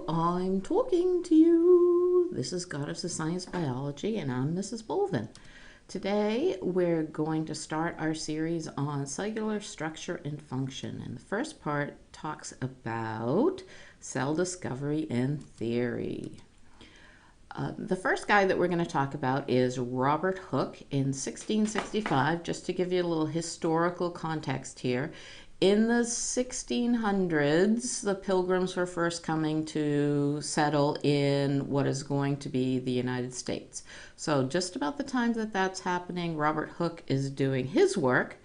I'm talking to you. This is Goddess of Science Biology, and I'm Mrs. Bolvin. Today, we're going to start our series on cellular structure and function. And the first part talks about cell discovery and theory. The first guy that we're going to talk about is Robert Hooke in 1665. Just to give you a little historical context here, in the 1600s, the Pilgrims were first coming to settle in what is going to be the United States. So just about the time that that's happening, Robert Hooke is doing his work.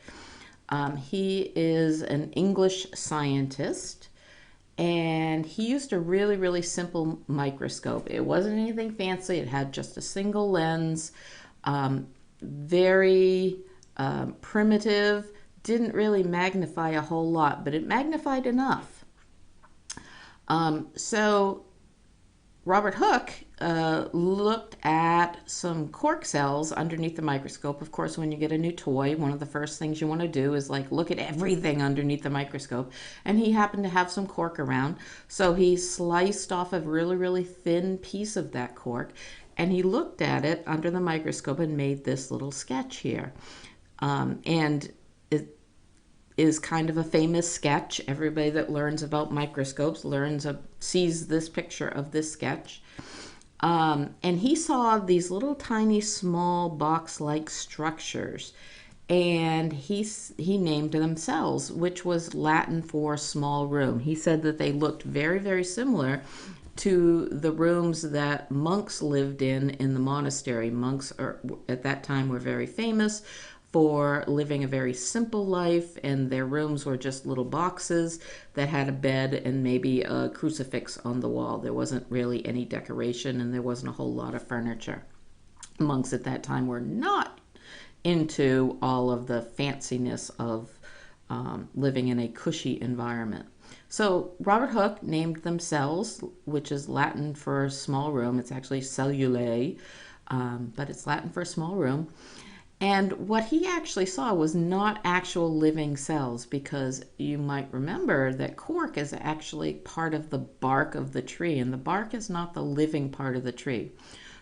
He is an English scientist, and he used a really simple microscope. It wasn't anything fancy. It had just a single lens, very primitive, didn't really magnify a whole lot, but it magnified enough. So Robert Hooke looked at some cork cells underneath the microscope. Of course, when you get a new toy, one of the first things you want to do is like look at everything underneath the microscope. And he happened to have some cork around, so he sliced off a really thin piece of that cork, and he looked at it under the microscope and made this little sketch here. And it is kind of a famous sketch. Everybody that learns about microscopes sees this picture of this sketch. And he saw these little tiny small box-like structures, and he named them cells, which was Latin for small room. He said that they looked very similar to the rooms that monks lived in the monastery. Monks at that time were very famous for living a very simple life, and their rooms were just little boxes that had a bed and maybe a crucifix on the wall. There wasn't really any decoration, and there wasn't a whole lot of furniture. Monks at that time were not into all of the fanciness of living in a cushy environment. So Robert Hooke named them cells, which is Latin for small room. It's actually cellulae, but it's Latin for small room. And what he actually saw was not actual living cells, because you might remember that cork is actually part of the bark of the tree, and the bark is not the living part of the tree.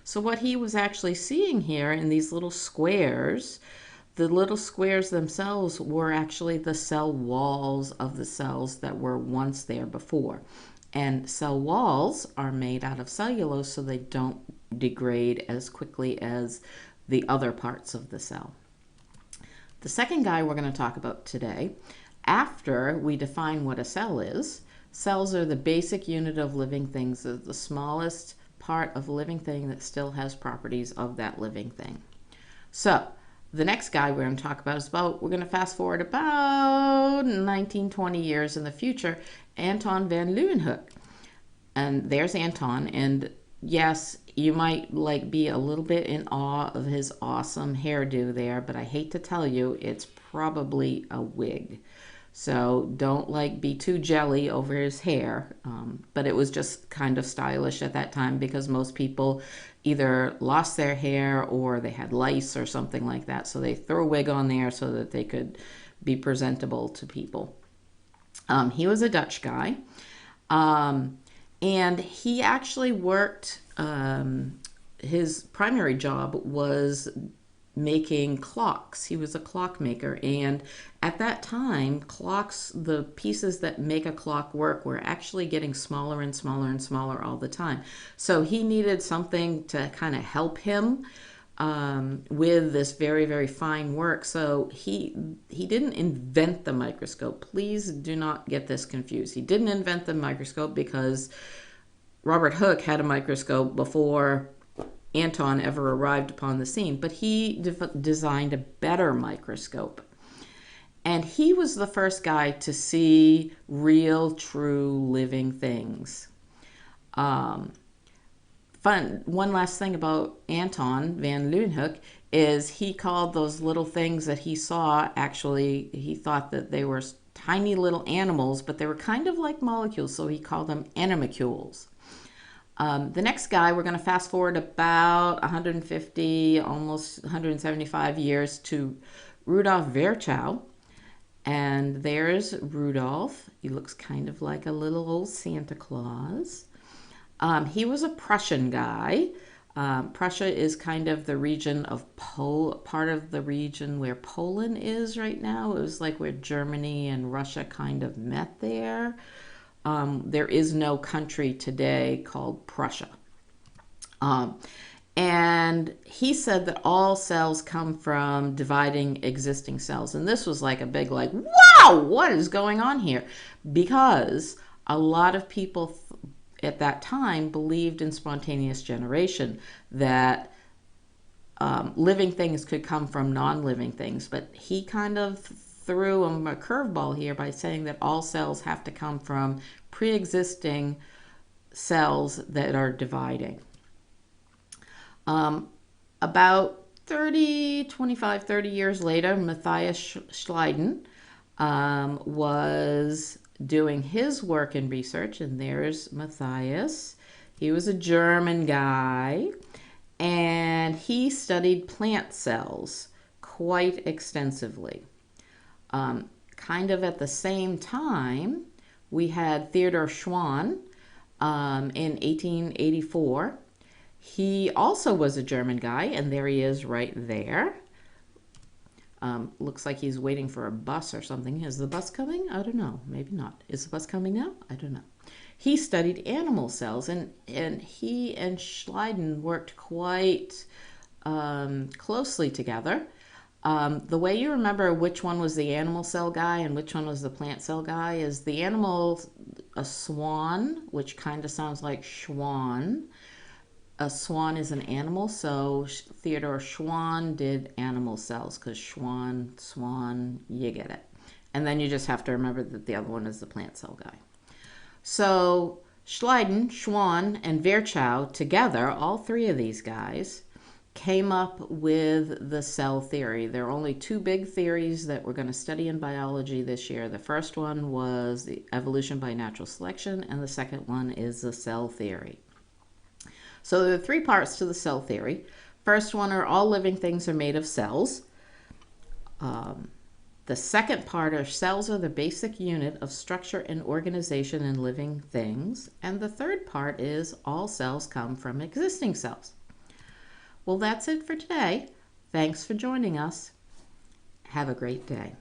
So what he was actually seeing here in these little squares, the little squares themselves were actually the cell walls of the cells that were once there before. And cell walls are made out of cellulose, so they don't degrade as quickly as the other parts of the cell. The second guy we're going to talk about today, after we define what a cell is, cells are the basic unit of living things, the smallest part of a living thing that still has properties of that living thing. So the next guy we're going to talk about we're going to fast forward about 19-20 years in the future, Anton van Leeuwenhoek. And there's Anton, and yes, you might be a little bit in awe of his awesome hairdo there, but I hate to tell you, it's probably a wig. So don't be too jelly over his hair. But it was just kind of stylish at that time, because most people either lost their hair or they had lice or something like that. So they threw a wig on there so that they could be presentable to people. He was a Dutch guy. And he actually worked, his primary job was making clocks. He was a clockmaker, and at that time, clocks, the pieces that make a clock work, were actually getting smaller and smaller all the time. So he needed something to kind of help him with this very fine work. So he didn't invent the microscope. Please do not get this confused. He didn't invent the microscope, because Robert Hooke had a microscope before Anton ever arrived upon the scene, but he designed a better microscope. And he was the first guy to see real, true, living things. One last thing about Anton van Leeuwenhoek is he called those little things that he saw, actually, he thought that they were tiny little animals, but they were kind of like molecules, so he called them animalcules. The next guy, we're going to fast forward about 150, almost 175 years to Rudolf Virchow. And there's Rudolph. He looks kind of like a little old Santa Claus. He was a Prussian guy. Prussia is kind of the region of part of the region where Poland is right now. It was like where Germany and Russia kind of met there. There is no country today called Prussia. Um, and he said that all cells come from dividing existing cells. And this was like a big, like, wow, what is going on here? Because a lot of people at that time believed in spontaneous generation, that living things could come from non-living things. But he kind of threw him a curveball here by saying that all cells have to come from pre-existing cells that are dividing. About 30 years later, Matthias Schleiden was doing his work and research, and there's Matthias. He was a German guy, and he studied plant cells quite extensively. Kind of at the same time, we had Theodor Schwann in 1884. He also was a German guy, and there he is right there. Looks like he's waiting for a bus or something. Is the bus coming? I don't know. Maybe not. Is the bus coming now? I don't know. He studied animal cells, and he and Schleiden worked quite closely together. The way you remember which one was the animal cell guy and which one was the plant cell guy is the animal, a swan, which kind of sounds like Schwann. A swan is an animal, so Theodor Schwann did animal cells, because Schwann, swan, you get it. And then you just have to remember that the other one is the plant cell guy. So Schleiden, Schwann, and Virchow together, all three of these guys, came up with the cell theory. There are only two big theories that we're going to study in biology this year. The first one was the evolution by natural selection, and the second one is the cell theory. So there are three parts to the cell theory. First one are all living things are made of cells. The second part are cells are the basic unit of structure and organization in living things. And the third part is all cells come from existing cells. Well, that's it for today. Thanks for joining us. Have a great day.